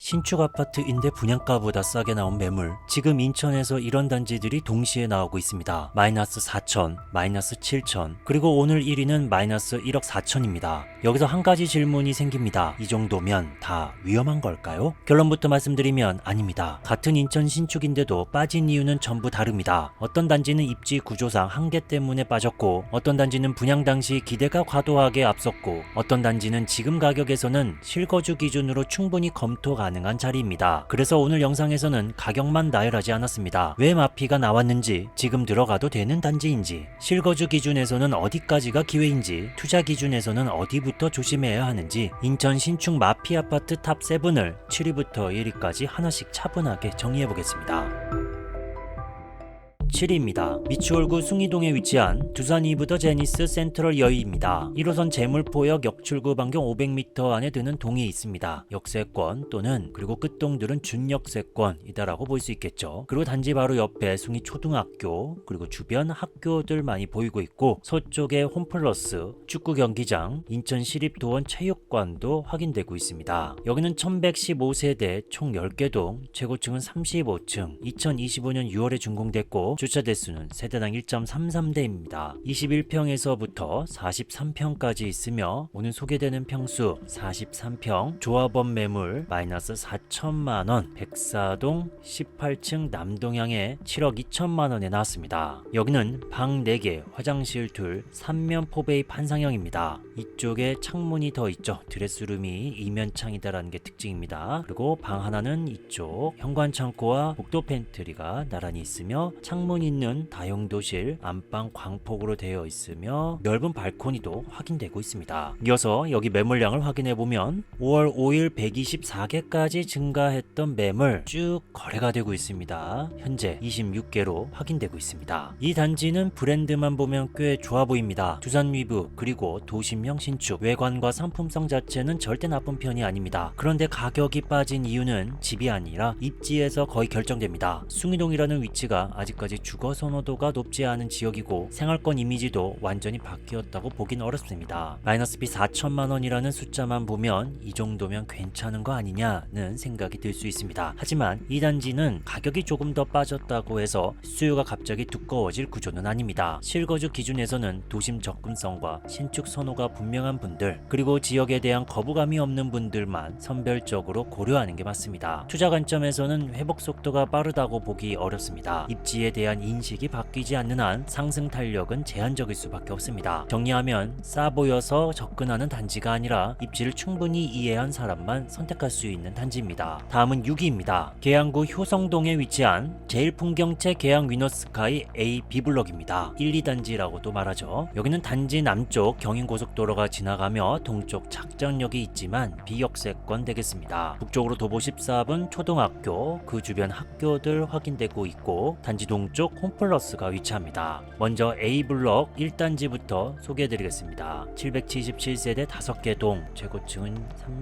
신축 아파트인데 분양가보다 싸게 나온 매물. 지금 인천에서 이런 단지들이 동시에 나오고 있습니다. 마이너스 4천, 마이너스 7천, 그리고 오늘 1위는 마이너스 1억 4천입니다. 여기서 한 가지 질문이 생깁니다. 이 정도면 다 위험한 걸까요? 결론부터 말씀드리면 아닙니다. 같은 인천 신축인데도 빠진 이유는 전부 다릅니다. 어떤 단지는 입지 구조상 한계 때문에 빠졌고, 어떤 단지는 분양 당시 기대가 과도하게 앞섰고, 어떤 단지는 지금 가격에서는 실거주 기준으로 충분히 검토 가능한 자리입니다. 그래서 오늘 영상에서는 가격만 나열하지 않았습니다. 왜 마피가 나왔는지, 지금 들어가도 되는 단지인지, 실거주 기준에서는 어디까지가 기회인지, 투자 기준에서는 어디부터 조심해야 하는지, 인천 신축 마피 아파트 탑 7을 7위부터 1위까지 하나씩 차분하게 정리해보겠습니다. 7위입니다. 미추홀구 숭이동에 위치한 두산 이브더 제니스 센트럴 여의입니다. 1호선 제물포역 역출구 반경 500m 안에 드는 동이 있습니다. 역세권 또는 그리고 끝동들은 준역세권이다라고 볼 수 있겠죠. 그리고 단지 바로 옆에 숭이 초등학교 그리고 주변 학교들 많이 보이고 있고, 서쪽에 홈플러스, 축구 경기장, 인천 시립도원 체육관도 확인되고 있습니다. 여기는 1115세대 총 10개 동, 최고층은 35층, 2025년 6월에 준공됐고 주차 대수는 세대당 1.33대입니다. 21평에서부터 43평까지 있으며 오늘 소개되는 평수 43평, 조합원 매물 마이너스 4천만원, 백사동 18층 남동향에 7억 2천만원에 나왔습니다. 여기는 방 4개, 화장실 둘, 3면 포베이 판상형입니다. 이쪽에 창문이 더 있죠. 드레스룸이 이면창이다라는 게 특징입니다. 그리고 방 하나는 이쪽 현관창고와 복도 팬트리가 나란히 있으며, 창문 있는 다용도실, 안방 광폭으로 되어 있으며 넓은 발코니도 확인되고 있습니다. 이어서 여기 매물량을 확인해 보면 5월 5일 124개까지 증가했던 매물 쭉 거래가 되고 있습니다. 현재 26개로 확인되고 있습니다. 이 단지는 브랜드만 보면 꽤 좋아 보입니다. 두산 위브 그리고 도심형 신축, 외관과 상품성 자체는 절대 나쁜 편이 아닙니다. 그런데 가격이 빠진 이유는 집이 아니라 입지에서 거의 결정됩니다. 숭이동이라는 위치가 아직까지 주거 선호도가 높지 않은 지역이고, 생활권 이미지도 완전히 바뀌었다고 보긴 어렵습니다. 마이너스비 4천만원이라는 숫자만 보면 이 정도면 괜찮은 거 아니냐는 생각이 들 수 있습니다. 하지만 이 단지는 가격이 조금 더 빠졌다고 해서 수요가 갑자기 두꺼워질 구조는 아닙니다. 실거주 기준에서는 도심 접근성과 신축 선호가 분명한 분들, 그리고 지역에 대한 거부감이 없는 분들만 선별적으로 고려하는 게 맞습니다. 투자 관점에서는 회복 속도가 빠르다고 보기 어렵습니다. 입지에 대한 인식이 바뀌지 않는 한 상승 탄력은 제한적일 수밖에 없습니다. 정리하면 싸 보여서 접근하는 단지가 아니라 입지를 충분히 이해한 사람만 선택할 수 있는 단지입니다. 다음은 6위입니다. 계양구 효성동에 위치한 제일풍경채 계양 위너스카이 A, B블럭입니다. 1, 2단지라고도 말하죠. 여기는 단지 남쪽 경인고속도로가 지나가며 동쪽 작전역이 있지만 비역세권 되겠습니다. 북쪽으로 도보 14분 초등학교, 그 주변 학교들 확인되고 있고, 단지 동쪽 홈플러스가 위치합니다. 먼저 A블럭 1단지부터 소개해드리겠습니다. 777세대 5개 동, 최고층은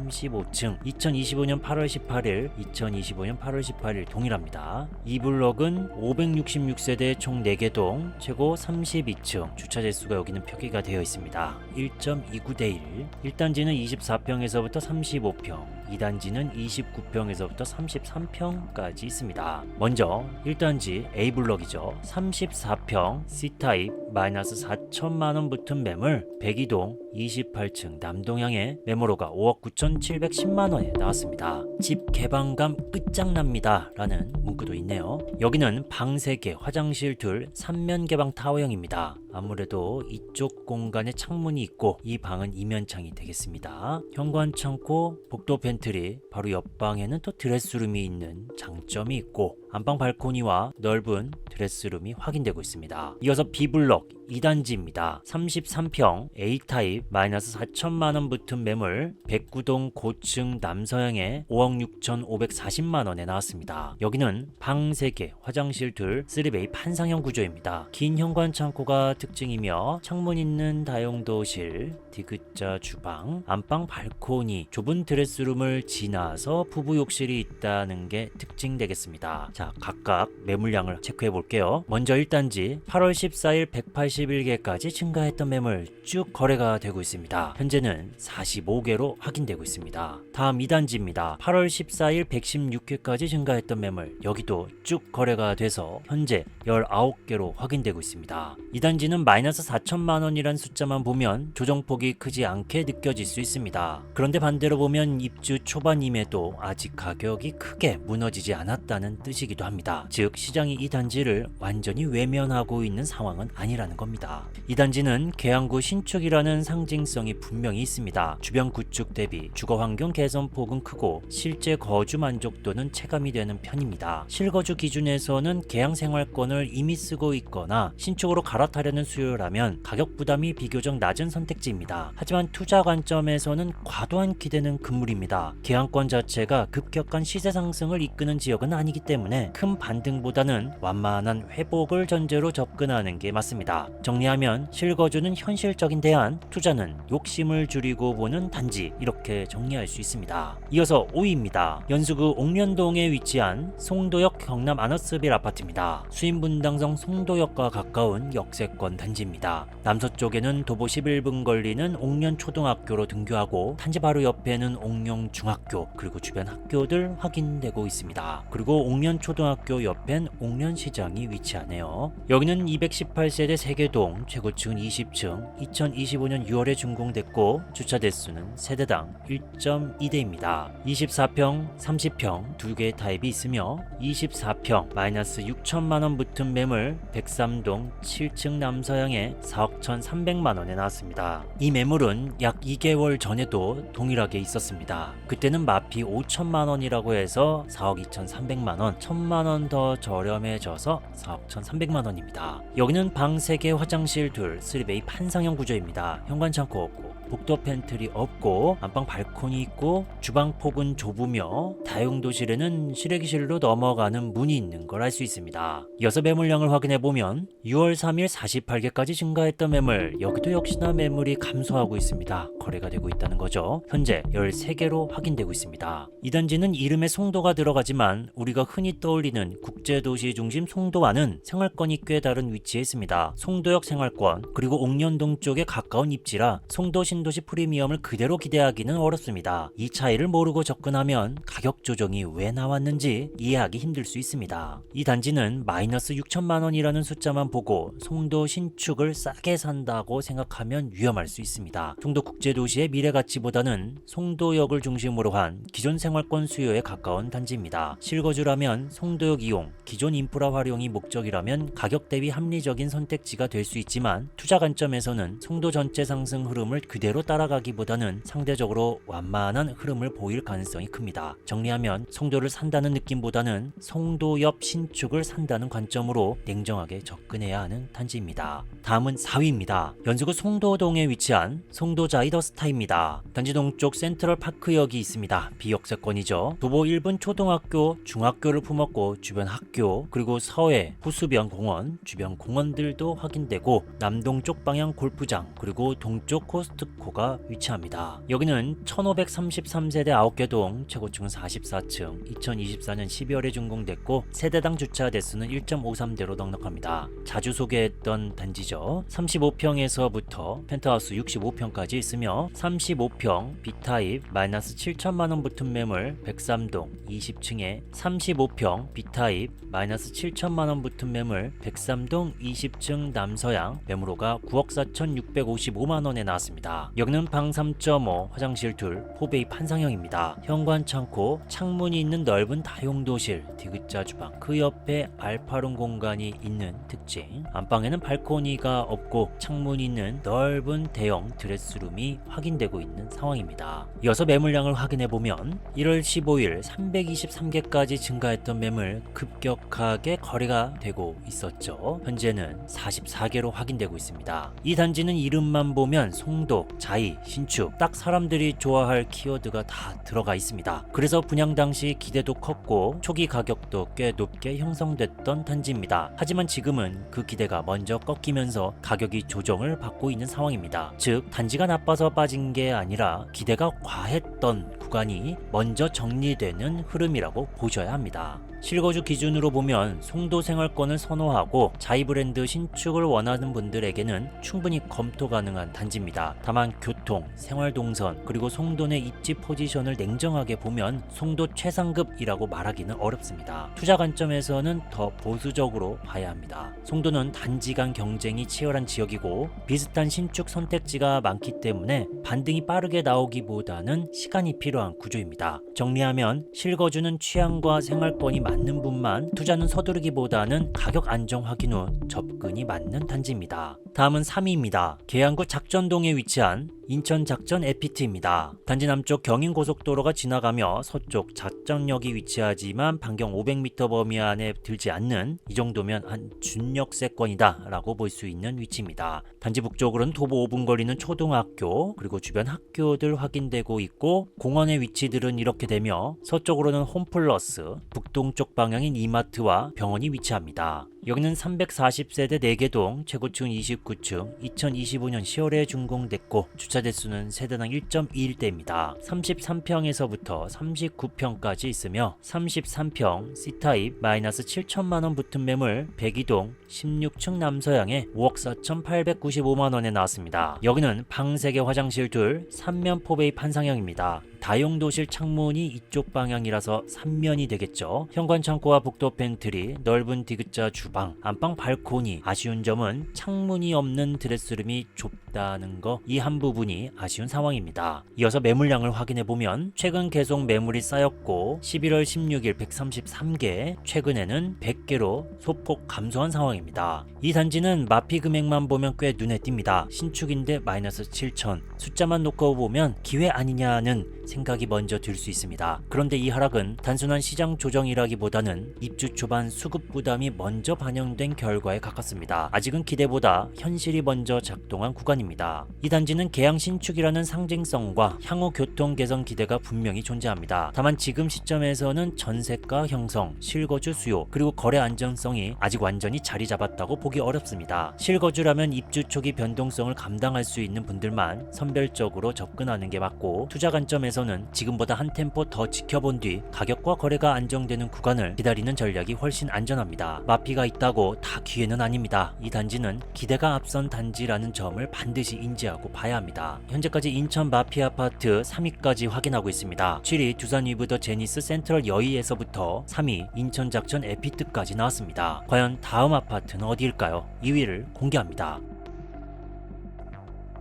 35층, 2025년 8월 18일, 2025년 8월 18일 동일합니다. E블럭은 566세대 총 4개 동, 최고 32층, 주차 대수가 여기는 표기가 되어 있습니다. 1.29대1, 1단지는 24평에서부터 35평, 2단지는 29평에서부터 33평까지 있습니다. 먼저 1단지 A블럭이죠. 34평 C타입 마이너스 4천만원 붙은 매물, 백이동 28층 남동향의 매물호가 5억 9,710만원에 나왔습니다. 집 개방감 끝장납니다 라는 문구도 있네요. 여기는 방 3개, 화장실 둘, 3면 개방 타워형입니다. 아무래도 이쪽 공간에 창문이 있고 이 방은 이면창이 되겠습니다. 현관 창고, 복도 팬트리, 바로 옆방에는 또 드레스룸이 있는 장점이 있고, 안방 발코니와 넓은 드레스룸이 확인되고 있습니다. 이어서 B블럭 2단지입니다. 33평 A타입 마이너스 4천만원 붙은 매물, 백구동 고층 남서향에 5억 6,540만원에 나왔습니다. 여기는 방 3개, 화장실 둘, 3베이 판상형 구조입니다. 긴 현관 창고가 특징이며 창문 있는 다용도실, 디귿자 주방, 안방 발코니, 좁은 드레스룸을 지나서 부부 욕실이 있다는 게 특징 되겠습니다. 자, 각각 매물량을 체크해 볼게요. 볼게요. 먼저 1단지 8월 14일 181개까지 증가했던 매물 쭉 거래가 되고 있습니다. 현재는 45개로 확인되고 있습니다. 다음 2단지입니다. 8월 14일 116개까지 증가했던 매물 여기도 쭉 거래가 돼서 현재 19개로 확인되고 있습니다. 2단지는 마이너스 4천만원이란 숫자만 보면 조정폭이 크지 않게 느껴질 수 있습니다. 그런데 반대로 보면 입주 초반임에도 아직 가격이 크게 무너지지 않았다는 뜻이기도 합니다. 즉 시장이 이 단지를 완전히 외면하고 있는 상황은 아니라는 겁니다. 이 단지는 계양구 신축이라는 상징성이 분명히 있습니다. 주변 구축 대비 주거 환경 개선 폭은 크고 실제 거주 만족도는 체감이 되는 편입니다. 실거주 기준에서는 계양 생활권을 이미 쓰고 있거나 신축으로 갈아타려는 수요라면 가격 부담이 비교적 낮은 선택지입니다. 하지만 투자 관점에서는 과도한 기대는 금물입니다. 계양권 자체가 급격한 시세 상승을 이끄는 지역은 아니기 때문에 큰 반등보다는 완만한 회복을 전제로 접근하는 게 맞습니다. 정리하면 실거주는 현실적인 대안, 투자는 욕심을 줄이고 보는 단지, 이렇게 정리할 수 있습니다. 이어서 5위입니다. 연수구 옥련동에 위치한 송도역 경남 아너스빌 아파트입니다. 수인분당성 송도역과 가까운 역세권 단지입니다. 남서쪽에는 도보 11분 걸리는 옥련초등학교로 등교하고 단지 바로 옆에는 옥련중학교 그리고 주변 학교들 확인되고 있습니다. 그리고 옥련초등학교 옆엔 옥련시장이 위치하네요. 여기는 218세대 세개동, 최고층은 20층, 2025년 6월에 준공됐고 주차 대수는 세대당 1.2대입니다. 24평, 30평 두 개의 타입이 있으며 24평 마이너스 6천만원 붙은 매물 103동 7층 남서양에 4억 1,300만원에 나왔습니다. 이 매물은 약 2개월 전에도 동일하게 있었습니다. 그때는 마피 5천만원이라고 해서 4억 2,300만원, 1,000만원 더 저렴해져서 4억 1,300만원입니다. 여기는 방 3개, 화장실 둘, 3베이 판상형 구조입니다. 현관 창고 없고 복도 팬트리 없고 안방 발코니 있고 주방 폭은 좁으며 다용도실에는 실외기실로 넘어가는 문이 있는 걸 알 수 있습니다. 이어서 매물량을 확인해 보면 6월 3일 48개까지 증가했던 매물 여기도 역시나 매물이 감소하고 있습니다. 거래가 되고 있다는 거죠. 현재 13개로 확인되고 있습니다. 이 단지는 이름에 송도가 들어가지만 우리가 흔히 떠올리는 국제도시 중심 송도와는 생활권이 꽤 다른 위치에 있습니다. 송도역 생활권 그리고 옥련동 쪽에 가까운 입지라 송도 신도시 프리미엄을 그대로 기대하기는 어렵습니다. 이 차이를 모르고 접근하면 가격 조정이 왜 나왔는지 이해하기 힘들 수 있습니다. 이 단지는 마이너스 6천만원이라는 숫자만 보고 송도 신축을 싸게 산다고 생각하면 위험할 수 있습니다. 송도 국제도시의 미래 가치보다는 송도역을 중심으로 한 기존 생활권 수요에 가까운 단지입니다. 실거주라면 송도역 이용, 기존 인프라 활용이 목적이라면 가격 대비 합리적인 선택지가 될 수 있지만 투자 관점에서는 송도 전체 상승 흐름을 그대로 따라가기보다는 상대적으로 완만한 흐름을 보일 가능성이 큽니다. 정리하면 송도를 산다는 느낌보다는 송도 옆 신축을 산다는 관점으로 냉정하게 접근해야 하는 단지입니다. 다음은 4위입니다. 연수구 송도동에 위치한 송도 자이더스타입니다. 단지 동쪽 센트럴파크역이 있습니다. 비역세권이죠. 도보 1분 초등학교, 중학교를 품었고 주변 학교 그리고 서해, 호수변 공원, 주변 공원들도 확인되고 남동쪽 방향 골프장 그리고 동쪽 코스트코가 위치합니다. 여기는 1533세대 9개 동, 최고층은 44층, 2024년 12월에 준공됐고 세대당 주차 대수는 1.53대로 넉넉합니다. 자주 소개했던 단지죠. 35평에서부터 펜트하우스 65평까지 있으며 35평 B타입 마이너스 7천만원 붙은 매물 103동 20층에 35평 B타입 마이너스 7천만원 붙은 매물 103동 20층 남서양 매물호가 9억 4,655만원에 나왔습니다. 여기는 방 3.5, 화장실 둘, 4베이 판상형입니다. 현관 창고, 창문이 있는 넓은 다용도실, 디귿자 주방, 그 옆에 알파룸 공간이 있는 특징. 안방에는 발코니가 없고 창문이 있는 넓은 대형 드레스룸이 확인되고 있는 상황입니다. 이어서 매물량을 확인해보면 1월 15일 323개까지 증가했던 매물 급격하게 거래가 되고 있었죠. 현재는 44개로 확인되고 있습니다. 이 단지는 이름만 보면 송도, 자이, 신축 딱 사람들이 좋아할 키워드가 다 들어가 있습니다. 그래서 분양 당시 기대도 컸고 초기 가격도 꽤 높게 형성됐던 단지입니다. 하지만 지금은 그 기대가 먼저 꺾이면서 가격이 조정을 받고 있는 상황입니다. 즉 단지가 나빠서 빠진 게 아니라 기대가 과했던 구간이 먼저 정리되는 흐름이라고 보셔야 합니다. 실거주 기준으로 보면 송도 생활권을 선호하고 자이 브랜드 신축을 원하는 분들에게는 충분히 검토 가능한 단지입니다. 다만 교통, 생활동선 그리고 송도 내 입지 포지션을 냉정하게 보면 송도 최상급이라고 말하기는 어렵습니다. 투자 관점에서는 더 보수적으로 봐야 합니다. 송도는 단지 간 경쟁이 치열한 지역이고 비슷한 신축 선택지가 많기 때문에 반등이 빠르게 나오기보다는 시간이 필요한 구조입니다. 정리하면 실거주는 취향과 생활권이 맞는 분만, 투자는 서두르기보다는 가격 안정 확인 후 접근이 맞는 단지입니다. 다음은 3위입니다. 계양구 작전동에 위치한 인천 작전 에피트입니다. 단지 남쪽 경인고속도로가 지나가며 서쪽 작전역이 위치하지만 반경 500m 범위 안에 들지 않는, 이 정도면 한 준역세권이다 라고 볼 수 있는 위치입니다. 단지 북쪽으로는 도보 5분 거리는 초등학교 그리고 주변 학교들 확인되고 있고, 공원의 위치들은 이렇게 되며 서쪽으로는 홈플러스, 북동쪽 방향인 이마트와 병원이 위치합니다. 여기는 340세대 4개동, 최고층 29층, 2025년 10월에 준공됐고 주차 대수는 세대당 1.21대입니다. 33평에서부터 39평까지 있으며 33평 C타입 마이너스 7천만원 붙은 매물 102동 16층 남서향에 5억 4,895만원에 나왔습니다. 여기는 방 3개 화장실 둘 3면 포베이 판상형입니다. 다용도실 창문이 이쪽 방향이라서 3면이 되겠죠. 현관 창고와 복도 팬트리, 넓은 디귿자 주방, 안방 발코니. 아쉬운 점은 창문이 없는 드레스룸이 좁다는 거, 이 한 부분이 아쉬운 상황입니다. 이어서 매물량을 확인해보면 최근 계속 매물이 쌓였고 11월 16일 133개, 최근에는 100개로 소폭 감소한 상황입니다. 이 단지는 마피 금액만 보면 꽤 눈에 띕니다. 신축인데 마이너스 7천, 숫자만 놓고 보면 기회 아니냐는 생각이 먼저 들 수 있습니다. 그런데 이 하락은 단순한 시장 조정이라기보다는 입주 초반 수급 부담이 먼저 반영된 결과에 가깝습니다. 아직은 기대보다 현실이 먼저 작동한 구간입니다. 이 단지는 계양 신축이라는 상징성과 향후 교통 개선 기대가 분명히 존재합니다. 다만 지금 시점에서는 전세가 형성, 실거주 수요, 그리고 거래 안정성이 아직 완전히 자리 잡았다고 보기 어렵습니다. 실거주라면 입주 초기 변동성을 감당할 수 있는 분들만 선별적으로 접근하는 게 맞고, 투자 관점에서는 지금보다 한 템포 더 지켜본 뒤 가격과 거래가 안정되는 구간을 기다리는 전략이 훨씬 안전합니다. 마피가 있다고 다 기회는 아닙니다. 이 단지는 기대가 앞선 단지라는 점을 반드시 인지하고 봐야 합니다. 현재까지 인천 마피 아파트 3위까지 확인하고 있습니다. 7위 두산 위브 더 제니스 센트럴 여의에서부터 3위 인천 작전 에피트까지 나왔습니다. 과연 다음 아파트는 어디일까요? 2위를 공개합니다.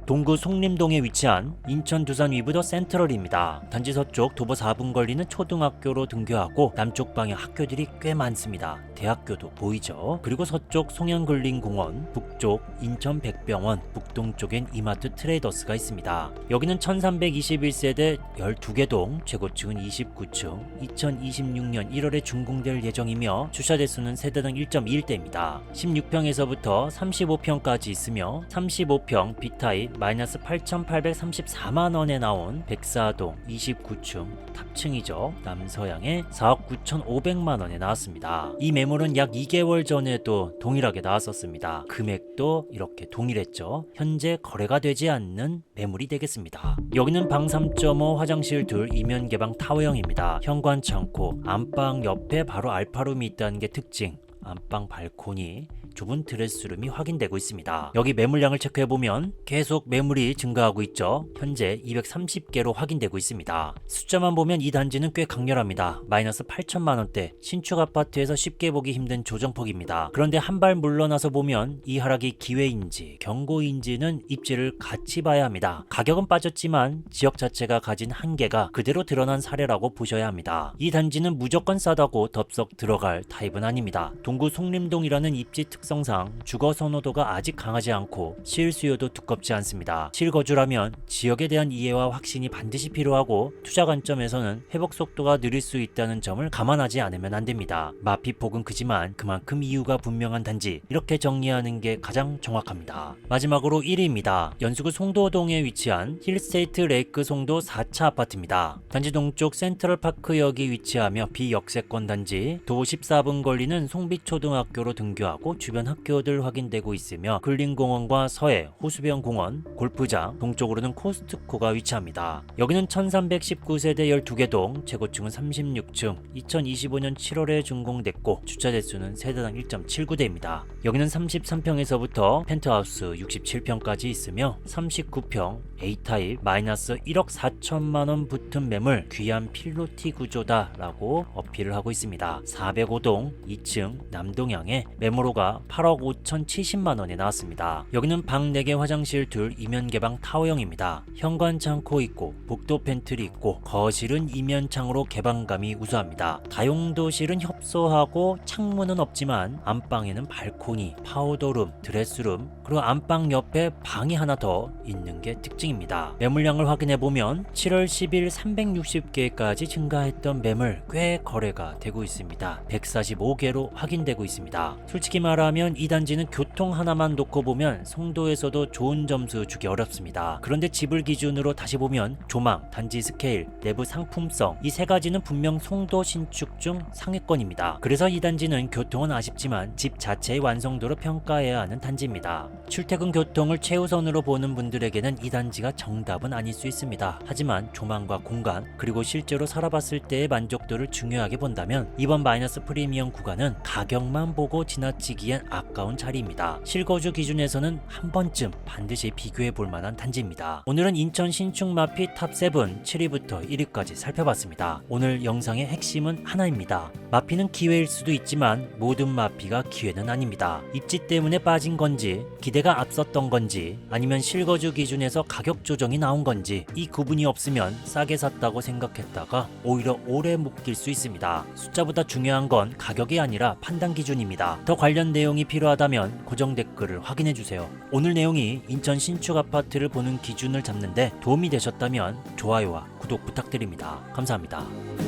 동구 송림동에 위치한 인천 두산 위브 더 센트럴입니다. 단지 서쪽 도보 4분 걸리는 초등학교로 등교하고 남쪽 방향 학교들이 꽤 많습니다. 대학교도 보이죠. 그리고 서쪽 송영근린공원, 북쪽 인천 백병원, 북동쪽엔 이마트 트레이더스가 있습니다. 여기는 1321세대 12개 동, 최고층은 29층, 2026년 1월에 준공될 예정이며 주차 대수는 세대당 1.1대입니다. 16평에서부터 35평까지 있으며 35평 B타입 마이너스 8,834만원에 나온 백사동 29층 탑층이죠. 남서향에 4억 9,500만원에 나왔습니다. 이 매물은 약 2개월 전에도 동일하게 나왔었습니다. 금액도 이렇게 동일했죠. 현재 거래가 되지 않는 매물이 되겠습니다. 여기는 방 3.5 화장실 둘 이면 개방 타워형입니다. 현관 창고, 안방 옆에 바로 알파룸이 있다는 게 특징. 안방 발코니, 좁은 드레스룸이 확인되고 있습니다. 여기 매물량을 체크해보면 계속 매물이 증가하고 있죠. 현재 230개로 확인되고 있습니다. 숫자만 보면 이 단지는 꽤 강렬합니다. 마이너스 8천만원대, 신축 아파트에서 쉽게 보기 힘든 조정폭입니다. 그런데 한 발 물러나서 보면 이 하락이 기회인지 경고인지는 입지를 같이 봐야 합니다. 가격은 빠졌지만 지역 자체가 가진 한계가 그대로 드러난 사례라고 보셔야 합니다. 이 단지는 무조건 싸다고 덥석 들어갈 타입은 아닙니다. 동구 송림동이라는 입지 특성상 주거 선호도가 아직 강하지 않고 실수요도 두껍지 않습니다. 실거주라면 지역에 대한 이해와 확신이 반드시 필요하고 투자 관점에서는 회복 속도가 느릴 수 있다는 점을 감안하지 않으면 안 됩니다. 마피폭은 크지만 그만큼 이유가 분명한 단지, 이렇게 정리하는 게 가장 정확합니다. 마지막으로 1위입니다. 연수구 송도동에 위치한 힐스테이트 레이크 송도 4차 아파트입니다. 단지 동쪽 센트럴파크역이 위치하며 비역세권 단지, 도 14분 걸리는 송빛초등학교로 등교하고 주변 학교들 확인되고 있으며 근린공원과 서해, 호수변 공원, 골프장, 동쪽으로는 코스트코가 위치합니다. 여기는 1319세대 12개 동, 최고층은 36층, 2025년 7월에 준공됐고 주차 대수는 세대당 1.79대입니다. 여기는 33평에서부터 펜트하우스 67평까지 있으며 39평 A타입 마이너스 1억 4천만원 붙은 매물, 귀한 필로티 구조다 라고 어필을 하고 있습니다. 405동 2층 남동향에 매물호가 8억 5,070만원에 나왔습니다. 여기는 방 4개 화장실 둘 이면 개방 타워형입니다. 현관 창고 있고 복도 팬트리 있고 거실은 이면창으로 개방감이 우수합니다. 다용도실은 협소하고 창문은 없지만 안방에는 발코니, 파우더룸, 드레스룸, 그리고 안방 옆에 방이 하나 더 있는 게 특징입니다. 매물량을 확인해보면 7월 10일 360개까지 증가했던 매물 꽤 거래가 되고 있습니다. 145개로 확인되고 있습니다. 솔직히 말하면 이 단지는 교통 하나만 놓고 보면 송도에서도 좋은 점수 주기 어렵습니다. 그런데 집을 기준으로 다시 보면 조망, 단지 스케일, 내부 상품성, 이 세 가지는 분명 송도 신축 중 상위권입니다. 그래서 이 단지는 교통은 아쉽지만 집 자체의 완성도로 평가해야 하는 단지입니다. 출퇴근 교통을 최우선으로 보는 분들에게는 이 단지가 정답은 아닐 수 있습니다. 하지만 조망과 공간, 그리고 실제로 살아봤을 때의 만족도를 중요하게 본다면 이번 마이너스 프리미엄 구간은 가격만 보고 지나치기엔 아까운 자리입니다. 실거주 기준에서는 한 번쯤 반드시 비교해 볼 만한 단지입니다. 오늘은 인천 신축 마피 탑7 7위부터 1위까지 살펴봤습니다. 오늘 영상의 핵심은 하나입니다. 마피는 기회일 수도 있지만 모든 마피가 기회는 아닙니다. 입지 때문에 빠진 건지, 기대가 앞섰던 건지, 아니면 실거주 기준에서 가격 조정이 나온 건지, 이 구분이 없으면 싸게 샀다고 생각했다가 오히려 오래 묶일 수 있습니다. 숫자보다 중요한 건 가격이 아니라 판단 기준입니다. 더 관련 내용이 필요하다면 고정 댓글을 확인해주세요. 오늘 내용이 인천 신축 아파트를 보는 기준을 잡는데 도움이 되셨다면 좋아요와 구독 부탁드립니다. 감사합니다.